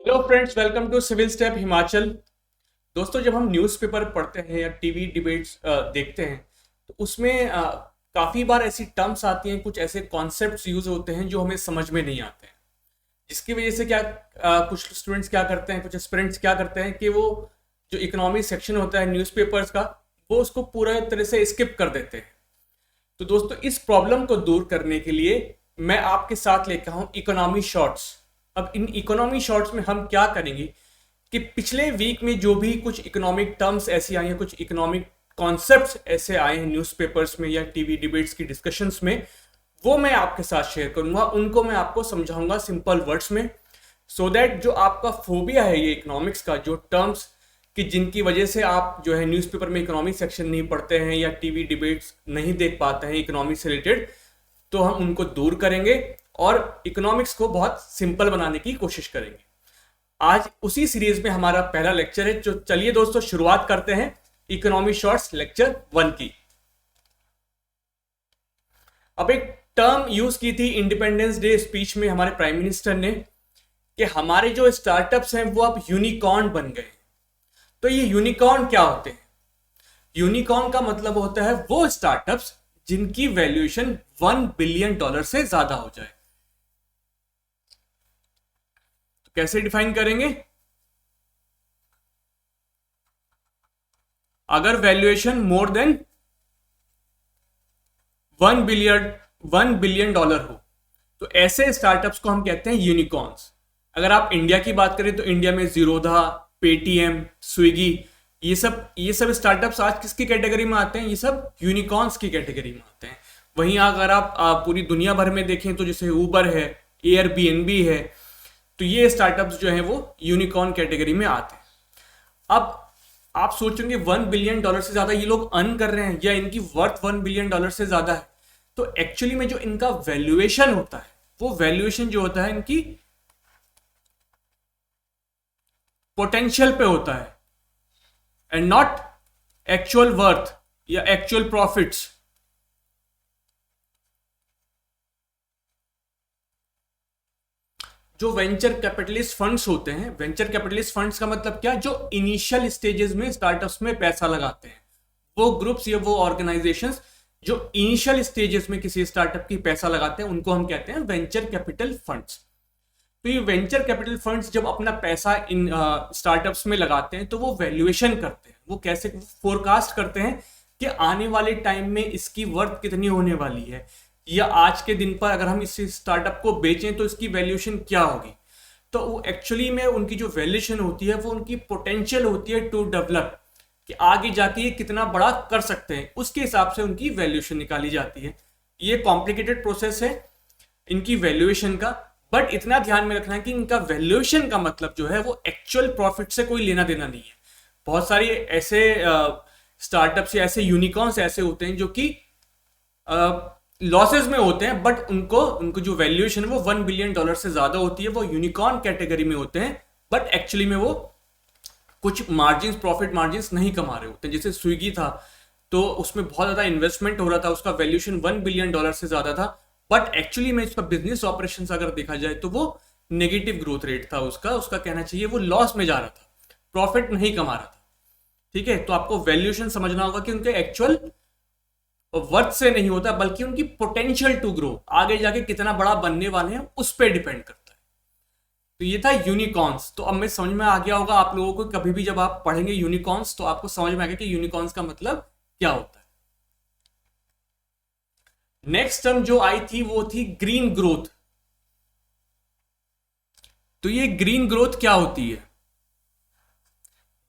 Hello friends, welcome to civil step Himachal. दोस्तों, जब हम न्यूज़पेपर पढ़ते हैं या टीवी डिबेट्स देखते हैं तो उसमें काफ़ी बार ऐसी टर्म्स आती हैं, कुछ ऐसे कॉन्सेप्ट्स यूज होते हैं जो हमें समझ में नहीं आते हैं। जिसकी वजह से क्या कुछ स्टूडेंट्स क्या करते हैं, कुछ एस्पिरेंट्स क्या करते हैं कि वो जो इकोनॉमी सेक्शन होता है न्यूज़पेपर्स का, वो उसको पूरा तरह से स्किप कर देते हैं। तो दोस्तों, इस प्रॉब्लम को दूर करने के लिए मैं आपके साथ लेकर हूं इकोनॉमी शॉर्ट्स। अब इन इकोनॉमी शॉर्ट्स में हम क्या करेंगे कि पिछले वीक में जो भी कुछ इकोनॉमिक टर्म्स ऐसी आई हैं, कुछ इकोनॉमिक कॉन्सेप्ट्स ऐसे आए हैं न्यूज़पेपर्स में या टीवी डिबेट्स की डिस्कशंस में, वो मैं आपके साथ शेयर करूंगा। उनको मैं आपको समझाऊंगा सिंपल वर्ड्स में, सो दैट जो आपका फोबिया है ये इकोनॉमिक्स का, जो टर्म्स कि जिनकी वजह से आप जो है न्यूज़पेपर में इकोनॉमिक सेक्शन नहीं पढ़ते हैं या टीवी डिबेट्स नहीं देख पाते हैं इकोनॉमिक से रिलेटेड, तो हम उनको दूर करेंगे और इकोनॉमिक्स को बहुत सिंपल बनाने की कोशिश करेंगे। आज उसी सीरीज में हमारा पहला लेक्चर है। जो चलिए दोस्तों, शुरुआत करते हैं इकोनॉमी शॉर्ट्स लेक्चर 1 की। अब एक टर्म यूज की थी इंडिपेंडेंस डे स्पीच में हमारे प्राइम मिनिस्टर ने कि हमारे जो स्टार्टअप्स हैं वो अब यूनिकॉर्न बन गए। तो ये यूनिकॉर्न क्या होते हैं? यूनिकॉर्न का मतलब होता है वो स्टार्टअप्स जिनकी वैल्यूएशन $1 बिलियन से ज्यादा हो जाए। तो कैसे डिफाइन करेंगे? अगर वैल्यूएशन मोर देन $1 बिलियन हो तो ऐसे स्टार्टअप्स को हम कहते हैं यूनिकॉर्न्स। अगर आप इंडिया की बात करें तो इंडिया में जीरोधा, पेटीएम, स्विगी, ये सब स्टार्टअप्स आज किसकी कैटेगरी में आते हैं? ये सब यूनिकॉर्न्स की कैटेगरी में आते हैं। वहीं अगर आप पूरी दुनिया भर में देखें तो जैसे उबर है, एयरबीएनबी है, तो ये स्टार्टअप्स जो हैं वो यूनिकॉर्न कैटेगरी में आते हैं। अब आप सोचेंगे $1 बिलियन से ज्यादा ये लोग अर्न कर रहे हैं या इनकी वर्थ $1 बिलियन से ज्यादा है। तो एक्चुअली में जो इनका वैल्यूएशन होता है, वो वैल्यूएशन जो होता है इनकी पोटेंशियल पे होता है एंड नॉट एक्चुअल वर्थ या एक्चुअल प्रॉफिट्स। जो वेंचर कैपिटलिस्ट फंड्स होते हैं, वेंचर कैपिटलिस्ट फंड्स का मतलब क्या? जो इनिशियल स्टेजेस में स्टार्टअप्स में पैसा लगाते हैं, वो ग्रुप्स या वो ऑर्गेनाइजेशंस जो इनिशियल स्टेजेस में किसी स्टार्टअप की पैसा लगाते हैं, उनको हम कहते हैं वेंचर कैपिटल फंड्स। तो ये वेंचर कैपिटल फंड्स जब अपना पैसा इन स्टार्टअप्स में लगाते हैं तो वो वैल्यूएशन करते हैं। वो कैसे फोरकास्ट करते हैं कि आने वाले टाइम में इसकी वर्थ कितनी होने वाली है, या आज के दिन पर अगर हम इस स्टार्टअप को बेचें तो इसकी वैल्यूएशन क्या होगी। तो वो एक्चुअली में उनकी जो वैल्यूएशन होती है वो उनकी पोटेंशियल होती है टू डेवलप, कि आगे जाके ये कितना बड़ा कर सकते हैं, उसके हिसाब से उनकी वैल्यूएशन निकाली जाती है। ये कॉम्प्लिकेटेड प्रोसेस है इनकी वैल्यूएशन का, बट इतना ध्यान में रखना है कि इनका वैल्यूएशन का मतलब जो है वो एक्चुअल प्रॉफिट से कोई लेना देना नहीं है। बहुत सारे ऐसे स्टार्टअप्स या ऐसे यूनिकॉर्न्स ऐसे होते हैं जो कि लॉसेस में होते हैं, बट उनको जो वैल्यूएशन है वो $1 बिलियन से ज्यादा होती है। वो यूनिकॉर्न कैटेगरी में होते हैं, बट एक्चुअली में वो कुछ मार्जिन, प्रॉफिट मार्जिन नहीं कमा रहे होते हैं। जैसे स्विगी था तो उसमें बहुत ज्यादा इन्वेस्टमेंट हो रहा था, उसका वैल्यूएशन $1 बिलियन से ज्यादा था, बट एक्चुअली में इसका बिजनेस ऑपरेशन अगर देखा जाए तो वो नेगेटिव ग्रोथ रेट था उसका कहना चाहिए वो लॉस में जा रहा था, प्रॉफिट नहीं कमा रहा था। ठीक है, तो आपको वैल्यूएशन समझना होगा कि उनके एक्चुअल वर्थ से नहीं होता, बल्कि उनकी पोटेंशियल टू ग्रो, आगे जाके कितना बड़ा बनने वाले हैं उस पर डिपेंड करता है। तो ये था यूनिकॉर्न्स। तो अब मैं समझ में आ गया होगा आप लोगों को, कभी भी जब आप पढ़ेंगे यूनिकॉर्न्स तो आपको समझ में आ गया कि यूनिकॉर्न्स का मतलब क्या होता है। नेक्स्ट टर्म जो आई थी वो थी ग्रीन ग्रोथ। तो ये ग्रीन ग्रोथ क्या होती है?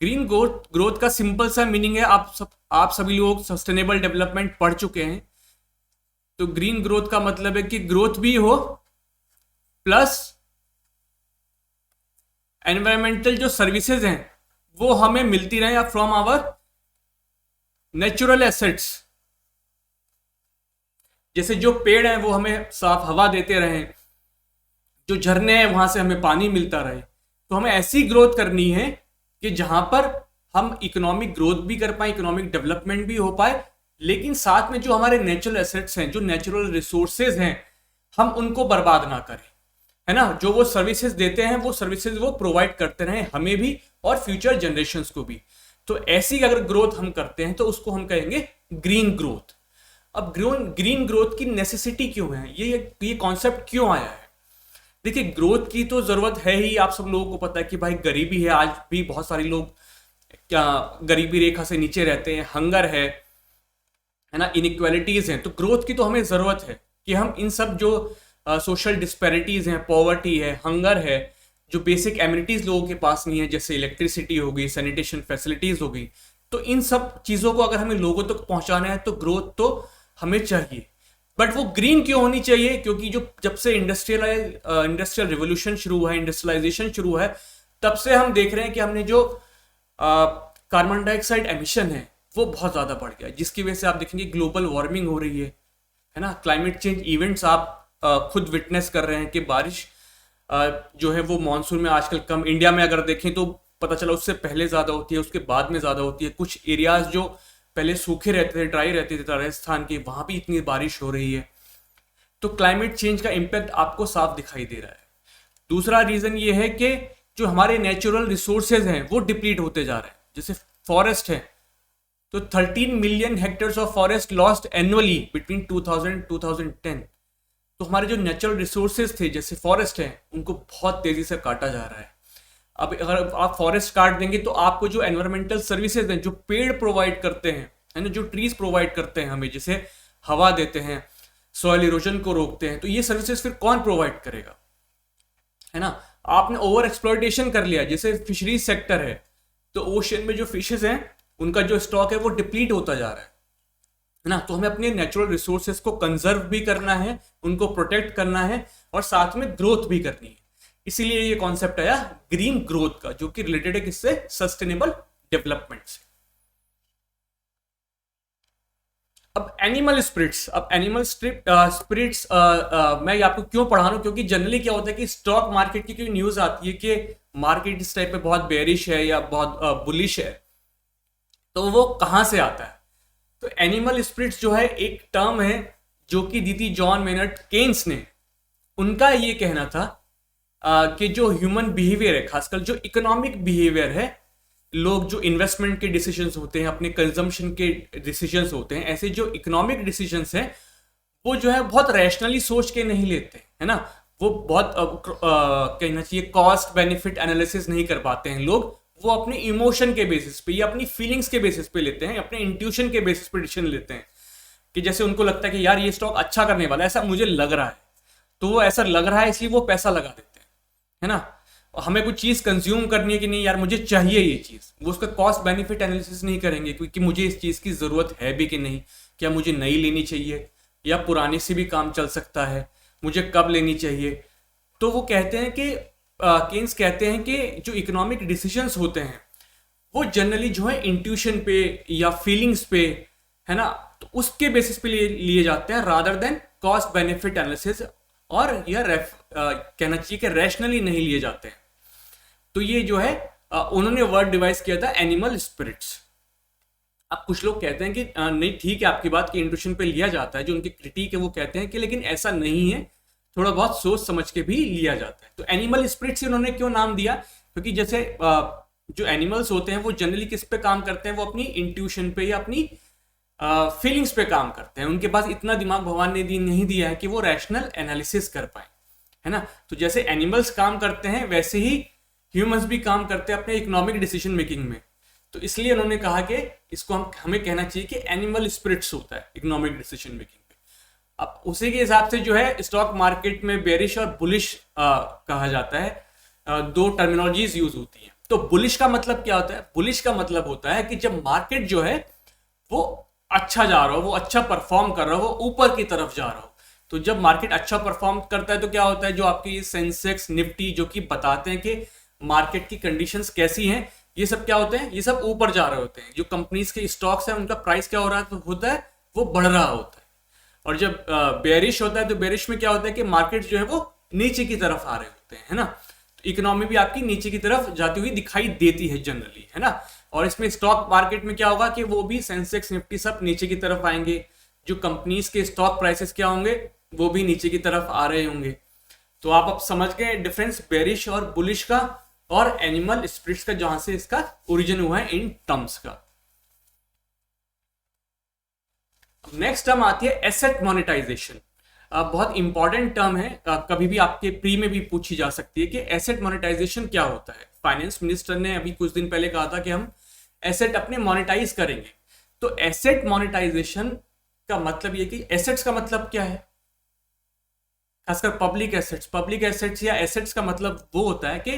ग्रीन ग्रोथ का सिंपल सा मीनिंग है, आप सभी लोग सस्टेनेबल डेवलपमेंट पढ़ चुके हैं। तो ग्रीन ग्रोथ का मतलब है कि ग्रोथ भी हो प्लस एनवायरमेंटल जो सर्विसेज हैं वो हमें मिलती रहे फ्रॉम आवर नेचुरल एसेट्स। जैसे जो पेड़ हैं वो हमें साफ हवा देते रहे, जो झरने हैं वहां से हमें पानी मिलता रहे। तो हमें ऐसी ग्रोथ करनी है कि जहां पर हम इकोनॉमिक ग्रोथ भी कर पाए, इकोनॉमिक डेवलपमेंट भी हो पाए, लेकिन साथ में जो हमारे नेचुरल एसेट्स हैं, जो नेचुरल रिसोर्सेज हैं, हम उनको बर्बाद ना करें। है ना, जो वो सर्विसेज देते हैं वो सर्विसेज वो प्रोवाइड करते रहे हमें भी और फ्यूचर जनरेशन्स को भी। तो ऐसी अगर ग्रोथ हम करते हैं तो उसको हम कहेंगे ग्रीन ग्रोथ। अब ग्रीन ग्रोथ की नेसेसिटी क्यों है, ये कॉन्सेप्ट क्यों आया है? देखिए, ग्रोथ की तो जरूरत है ही, आप सब लोगों को पता है कि भाई गरीबी है, आज भी बहुत सारे लोग क्या गरीबी रेखा से नीचे रहते हैं, हंगर है ना, इनइक्वालिटीज हैं। तो ग्रोथ की तो हमें जरूरत है कि हम इन सब जो सोशल डिस्पैरिटीज हैं, पॉवर्टी है, हंगर है, जो बेसिक एमिनिटीज लोगों के पास नहीं है, जैसे इलेक्ट्रिसिटी होगी, सैनिटेशन फैसिलिटीज होगी, तो इन सब चीजों को अगर हमें लोगों तक पहुंचाना है तो ग्रोथ तो हमें चाहिए। बट वो ग्रीन क्यों होनी चाहिए? क्योंकि जो जब से इंडस्ट्रियल रिवोल्यूशन शुरू हुआ है, इंडस्ट्रियलाइजेशन शुरू हुआ है, तब से हम देख रहे हैं कि हमने जो कार्बन डाइऑक्साइड एमिशन है वो बहुत ज्यादा बढ़ गया है, जिसकी वजह से आप देखेंगे ग्लोबल वार्मिंग हो रही है ना, क्लाइमेट चेंज इवेंट्स आप खुद विटनेस कर रहे हैं कि बारिश जो है वो मानसून में आजकल कम, इंडिया में अगर देखें तो पता चला उससे पहले ज्यादा होती है, उसके बाद में ज्यादा होती है। कुछ एरियाज जो पहले सूखे रहते थे, ड्राई रहते थे, राजस्थान के, वहां भी इतनी बारिश हो रही है। तो क्लाइमेट चेंज का इम्पैक्ट आपको साफ दिखाई दे रहा है। दूसरा रीजन ये है कि जो हमारे नेचुरल रिसोर्सेज हैं वो डिप्लीट होते जा रहे हैं। जैसे फॉरेस्ट है, तो 13 million hectares of forest lost annually between 2000-2010। तो हमारे जो नेचुरल रिसोर्सेज थे जैसे फॉरेस्ट है, उनको बहुत तेजी से काटा जा रहा है। अब अगर आप फॉरेस्ट काट देंगे तो आपको जो एनवायरमेंटल सर्विसेज हैं, जो पेड़ प्रोवाइड करते हैं, है ना, जो ट्रीज प्रोवाइड करते हैं हमें, जैसे हवा देते हैं, सॉइल इरोजन को रोकते हैं, तो ये सर्विसेज फिर कौन प्रोवाइड करेगा? है ना, आपने ओवर एक्सप्लॉयटेशन कर लिया। जैसे फिशरीज सेक्टर है, तो ओशन में जो फिशेज हैं उनका जो स्टॉक है वो डिप्लीट होता जा रहा है ना। तो हमें अपने नेचुरल रिसोर्सेज को कंजर्व भी करना है, उनको प्रोटेक्ट करना है और साथ में ग्रोथ भी करनी है। इसीलिए ये कॉन्सेप्ट आया ग्रीन ग्रोथ का, जो कि रिलेटेड है किससे? सस्टेनेबल डेवलपमेंट से। अब एनिमल स्पिरिट्स, मैं आपको क्यों पढ़ा रहा हूं? क्योंकि जनरली क्या होता है कि स्टॉक मार्केट की कोई न्यूज आती है कि मार्केट इस टाइप पे बहुत बेरिश है या बहुत बुलिश है, तो वो कहां से आता है? तो एनिमल स्पिरिट्स जो है एक टर्म है जो कि दी थी जॉन मेनर्ड केन्स ने। उनका ये कहना था कि जो ह्यूमन बिहेवियर है, खासकर जो इकोनॉमिक बिहेवियर है, लोग जो इन्वेस्टमेंट के डिसीजंस होते हैं, अपने कंजम्पशन के डिसीजंस होते हैं, ऐसे जो इकोनॉमिक डिसीजंस हैं वो जो है बहुत रैशनली सोच के नहीं लेते, है ना। वो बहुत कहना चाहिए कॉस्ट बेनिफिट एनालिसिस नहीं कर पाते हैं लोग। वो अपने इमोशन के बेसिस पे या अपनी फीलिंग्स के बेसिस पे लेते हैं, अपने इंट्यूशन के बेसिस पे डिसीजन लेते हैं कि जैसे उनको लगता है कि यार ये स्टॉक अच्छा करने वाला है, ऐसा मुझे लग रहा है, तो वो ऐसा लग रहा है इसलिए वो पैसा लगा देते हैं, है ना। हमें कुछ चीज कंज्यूम करनी है कि नहीं यार मुझे चाहिए ये चीज, वो उसका कॉस्ट बेनिफिट एनालिसिस नहीं करेंगे क्योंकि मुझे इस चीज की जरूरत है भी कि नहीं, क्या मुझे नई लेनी चाहिए या पुराने से भी काम चल सकता है, मुझे कब लेनी चाहिए। तो वो कहते हैं कि केन्स कहते हैं कि जो इकोनॉमिक डिसीजंस होते हैं वो जनरली जो है इंट्यूशन पे या फीलिंग्स पे, है ना, तो उसके बेसिस पे लिए जाते हैं rather than cost benefit analysis, और या कहना चाहिए कि रैशनली नहीं लिए जाते हैं। तो ये जो है उन्होंने वर्ड डिवाइस किया था एनिमल स्पिरिट्स। अब कुछ लोग कहते हैं कि नहीं ठीक है आपकी बात कि इंट्यूशन पे लिया जाता है, जो उनकी क्रिटिक है वो कहते हैं कि लेकिन ऐसा नहीं है, थोड़ा बहुत सोच समझ के भी लिया जाता है। तो एनिमल स्पिरिट्स उन्होंने क्यों नाम दिया? क्योंकि जैसे जो एनिमल्स होते हैं वो जनरली किस पे काम करते हैं? वो अपनी इंट्यूशन पे या अपनी फीलिंग्स पे काम करते हैं। उनके पास इतना दिमाग भगवान ने नहीं दिया है कि वो रैशनल एनालिसिस कर पाए, है ना। तो जैसे एनिमल्स काम करते हैं वैसे ही ह्यूमंस भी काम करते हैं अपने इकोनॉमिक डिसीजन मेकिंग में। तो इसलिए उन्होंने कहा कि इसको हमें कहना चाहिए कि एनिमल स्पिरिट्स होता है इकोनॉमिक डिसीजन मेकिंग पे। अब उसी के हिसाब से जो है स्टॉक मार्केट में बेरिश और बुलिश कहा जाता है। दो टर्मिनोलॉजीज यूज होती हैं। तो बुलिश का मतलब क्या होता है? बुलिश का मतलब होता है कि जब मार्केट जो है वो अच्छा जा रहा हो, वो अच्छा परफॉर्म कर रहा हो, वो ऊपर की तरफ जा रहा हो। तो जब मार्केट अच्छा परफॉर्म करता है तो क्या होता है, जो आपकी सेंसेक्स निफ्टी जो कि बताते हैं कि मार्केट की कंडीशंस कैसी हैं, ये सब क्या होते हैं, ये सब ऊपर जा रहे होते हैं। जो कंपनीज के स्टॉक्स हैं उनका प्राइस क्या हो रहा होता है, वो बढ़ रहा होता है। और जब बेरिश होता है तो बेरिश में क्या होता है कि मार्केट जो है वो नीचे की तरफ आ रहे होते हैं, है ना। तो इकोनॉमी भी आपकी नीचे की तरफ जाती हुई दिखाई देती है जनरली, है ना। और इसमें स्टॉक मार्केट में क्या होगा कि वो भी सेंसेक्स निफ्टी सब नीचे की तरफ आएंगे। जो कंपनीज के स्टॉक प्राइसेस क्या होंगे वो भी नीचे की तरफ आ रहे होंगे। तो आप अब समझ गए डिफरेंस बेरिश और बुलिश का और एनिमल स्पिरिट्स का, जहां से इसका ओरिजिन हुआ है इन टर्म्स का। नेक्स्ट टर्म आती है एसेट मोनेटाइजेशन। बहुत इंपॉर्टेंट टर्म है, कभी भी आपके प्री में भी पूछी जा सकती है कि एसेट मोनेटाइजेशन क्या होता है। फाइनेंस मिनिस्टर ने अभी कुछ दिन पहले कहा था कि हम एसेट अपने मोनेटाइज करेंगे। तो एसेट मोनेटाइजेशन का मतलब ये कि एसेट्स का मतलब क्या है, खासकर पब्लिक एसेट्स। पब्लिक एसेट्स या एसेट्स का मतलब वो होता है कि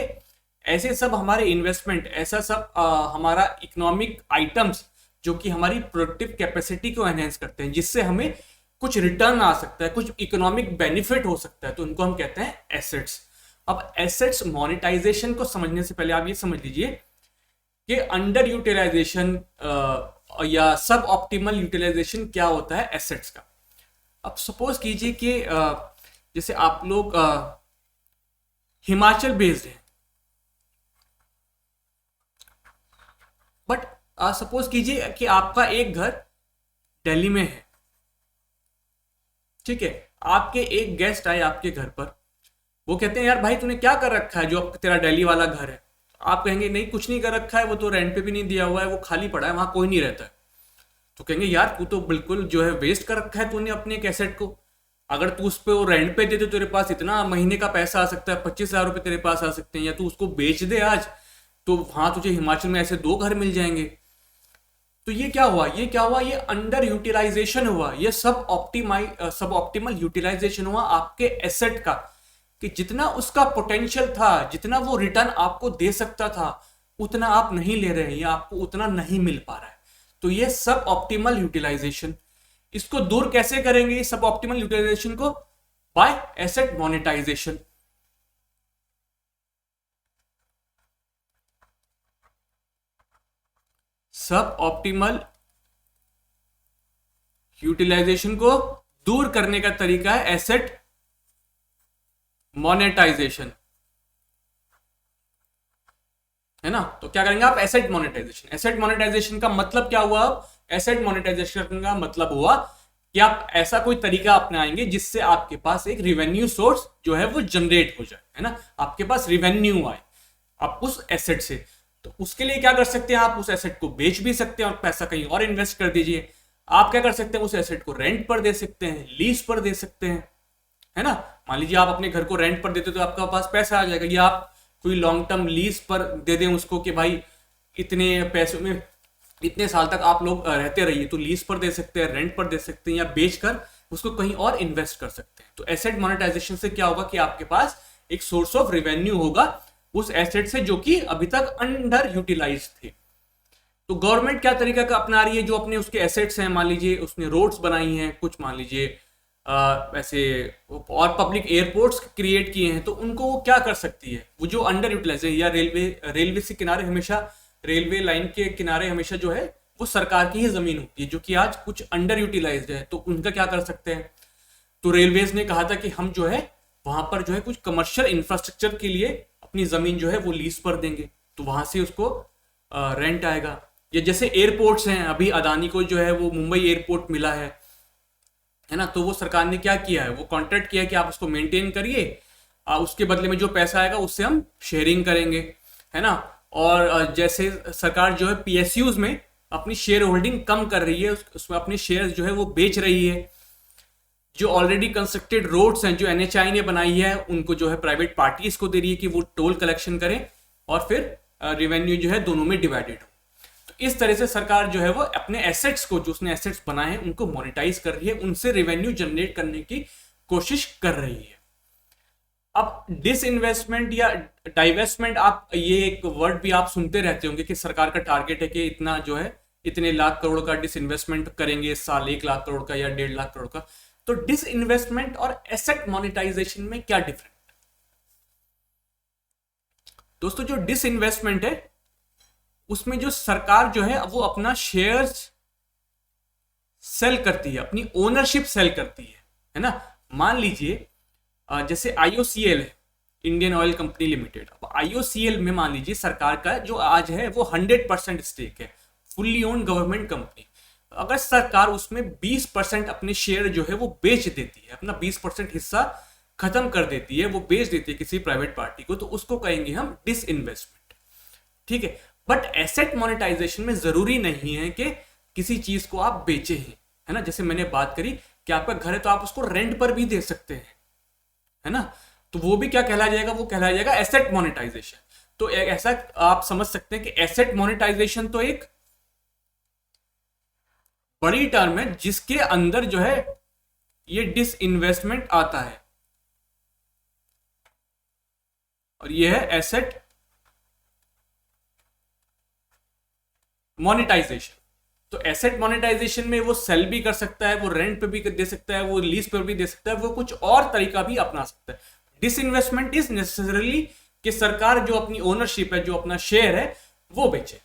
ऐसे सब हमारे इन्वेस्टमेंट, ऐसा सब हमारा इकोनॉमिक आइटम्स जो कि हमारी प्रोडक्टिव कैपेसिटी को एनहेंस करते हैं, जिससे हमें कुछ रिटर्न आ सकता है, कुछ इकोनॉमिक बेनिफिट हो सकता है, तो उनको हम कहते हैं एसेट्स। अब एसेट्स मोनेटाइजेशन को समझने से पहले आप ये समझ लीजिए कि अंडर यूटिलाइजेशन या सब ऑप्टिमल यूटिलाइजेशन क्या होता है एसेट्स का। अब सपोज कीजिए कि जैसे आप लोग हिमाचल बेस्ड हैं, बट सपोज कीजिए कि आपका एक घर दिल्ली में है, ठीक है। आपके एक गेस्ट आए आपके घर पर, वो कहते हैं यार भाई तूने क्या कर रखा है जो अब तेरा दिल्ली वाला घर है। आप कहेंगे नहीं कुछ नहीं कर रखा है, वो तो रेंट पे भी नहीं दिया हुआ है, वो खाली पड़ा है, वहां कोई नहीं रहता है। तो कहेंगे यार तू तो बिल्कुल जो है वेस्ट कर रखा है तूने अपने एक एसेट को। अगर तू उस पर रेंट पे दे तो तेरे पास इतना महीने का पैसा आ सकता है, 25,000 रुपये तेरे पास आ सकते हैं, या तू उसको बेच दे आज, तो वहां तुझे हिमाचल में ऐसे 2 घर मिल जाएंगे। तो ये क्या हुआ, ये अंडर यूटिलाइजेशन हुआ, ये सब ऑप्टिमल यूटिलाइजेशन हुआ आपके एसेट का, कि जितना उसका पोटेंशियल था, जितना वो रिटर्न आपको दे सकता था, उतना आप नहीं ले रहे हैं या आपको उतना नहीं मिल पा रहा है। तो ये सब ऑप्टिमल यूटिलाइजेशन, इसको दूर कैसे करेंगे सब ऑप्टिमल यूटिलाइजेशन को? By asset monetization. Suboptimal utilization को दूर करने का तरीका है एसेट मोनेटाइजेशन, है ना। तो क्या करेंगे आप? Asset monetization. एसेट मोनेटाइजेशन का मतलब क्या हुआ? एसेट मोनेटाइजेशन का मतलब हुआ कि आप ऐसा कोई तरीका अपनाएंगे जिससे आपके पास एक रिवेन्यू सोर्स जो है वो जनरेट हो जाए, है ना, आपके पास रिवेन्यू आए आप उस एसेट से। तो उसके लिए क्या कर सकते हैं आप? उस एसेट को बेच भी सकते हैं और पैसा कहीं और इन्वेस्ट कर दीजिए। आप क्या कर सकते हैं? उस एसेट को रेंट पर दे सकते हैं, लीज पर दे सकते हैं, है ना। मान लीजिए आप अपने घर को रेंट पर देते तो आपके पास पैसा आ जाएगा, या आप कोई लॉन्ग टर्म लीज पर दे दें उसको कि भाई इतने पैसों में इतने साल तक आप लोग रहते रहिए, तो लीज पर दे सकते हैं, रेंट पर दे सकते हैं, या बेचकर उसको कहीं और इन्वेस्ट कर सकते हैं। तो एसेट मोनेटाइजेशन से क्या होगा कि आपके पास एक सोर्स ऑफ रेवेन्यू होगा उस एसेट से जो कि अभी तक अंडर यूटिलाइज थे। तो गवर्नमेंट क्या तरीका का अपना रही है? जो अपने उसके एसेट्स हैं, मान लीजिए उसने रोड्स बनाई हैं कुछ, मान लीजिए ऐसे और पब्लिक एयरपोर्ट्स क्रिएट किए हैं, तो उनको वो क्या कर सकती है? वो जो अंडर यूटिलाइज है, या रेलवे से किनारे हमेशा, रेलवे लाइन के किनारे हमेशा जो है वो सरकार की ही जमीन होती है जो कि आज कुछ अंडर यूटिलाइज है, तो उनका क्या कर सकते हैं? तो रेलवेज ने कहा था कि हम जो है वहां पर जो है कुछ कमर्शियल इंफ्रास्ट्रक्चर के लिए अपनी जमीन जो है वो लीज पर देंगे, तो वहां से उसको रेंट आएगा। या जैसे एयरपोर्ट्स हैं, अभी अदानी को जो है वो मुंबई एयरपोर्ट मिला है ना, तो वो सरकार ने क्या किया है? वो कॉन्ट्रैक्ट किया है कि आप उसको मेंटेन करिए, उसके बदले में जो पैसा आएगा उससे हम शेयरिंग करेंगे, है ना। और जैसे सरकार जो है पीएसयूज में अपनी शेयर होल्डिंग कम कर रही है, उसमें अपने शेयर जो है वो बेच रही है। जो ऑलरेडी कंस्ट्रक्टेड रोड्स हैं जो एनएचआई ने बनाई है, उनको जो है प्राइवेट पार्टीज को दे रही है कि वो टोल कलेक्शन करें और फिर रेवेन्यू जो है दोनों में डिवाइडेड हो। तो इस तरह से सरकार जो है वो अपने एसेट्स को, जो उसने एसेट्स बनाए हैं, उनको मोनेटाइज कर रही है, उनसे रेवेन्यू जनरेट करने की कोशिश कर रही है। अब डिसइन्वेस्टमेंट या डाइवेस्टमेंट, आप ये एक वर्ड भी आप सुनते रहते होंगे कि सरकार का टारगेट है कि इतना जो है इतने लाख करोड़ का डिसइन्वेस्टमेंट करेंगे इस साल, 1 लाख करोड़ का या 1.5 लाख करोड़ का। तो डिसइन्वेस्टमेंट और एसेट मोनेटाइजेशन में क्या डिफरेंट? दोस्तों जो डिसइन्वेस्टमेंट है उसमें जो सरकार जो है वो अपना शेयर्स सेल करती है, अपनी ओनरशिप सेल करती है ना। मान लीजिए जैसे आईओसीएल है, इंडियन ऑयल कंपनी लिमिटेड। अब आईओसीएल में मान लीजिए सरकार का जो आज है वो 100% स्टेक है, फुल्ली ओन्ड गवर्नमेंट कंपनी। अगर सरकार उसमें 20% अपने शेयर जो है वो बेच देती है, अपना 20% हिस्सा खत्म कर देती है, वो बेच देती है किसी प्राइवेट पार्टी को, तो उसको कहेंगे हम डिसइन्वेस्टमेंट। ठीक है, बट एसेट मोनेटाइजेशन में जरूरी नहीं है कि किसी चीज को आप बेचे हैं, है ना। जैसे मैंने बात करी कि आपका घर है तो आप उसको रेंट पर भी दे सकते हैं, है ना। तो वो भी क्या कहलाया जाएगा, वो कहलाया जाएगा एसेट मोनेटाइजेशन। तो ऐसा आप समझ सकते हैं कि एसेट मोनेटाइजेशन तो एक बड़ी टर्म है जिसके अंदर जो है ये डिसइन्वेस्टमेंट आता है, और ये है एसेट मोनेटाइजेशन। तो एसेट मोनेटाइजेशन में वो सेल भी कर सकता है, वो रेंट पे भी दे सकता है, वो लीज पर भी दे सकता है, वो कुछ और तरीका भी अपना सकता है। डिसइन्वेस्टमेंट इज नेसेसरली कि सरकार जो अपनी ओनरशिप है, जो अपना शेयर है, वो बेचे।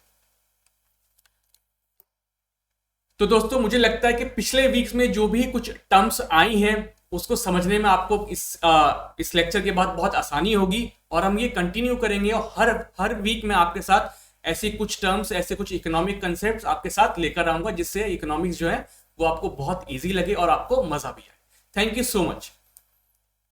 तो दोस्तों मुझे लगता है कि पिछले वीक्स में जो भी कुछ टर्म्स आई हैं उसको समझने में आपको इस लेक्चर के बाद बहुत आसानी होगी, और हम ये कंटिन्यू करेंगे, और हर वीक में आपके साथ ऐसी कुछ टर्म्स, ऐसे कुछ इकोनॉमिक कंसेप्ट्स आपके साथ लेकर आऊंगा, जिससे इकोनॉमिक्स जो है वो आपको बहुत ईजी लगे और आपको मजा भी आए। Thank you so much.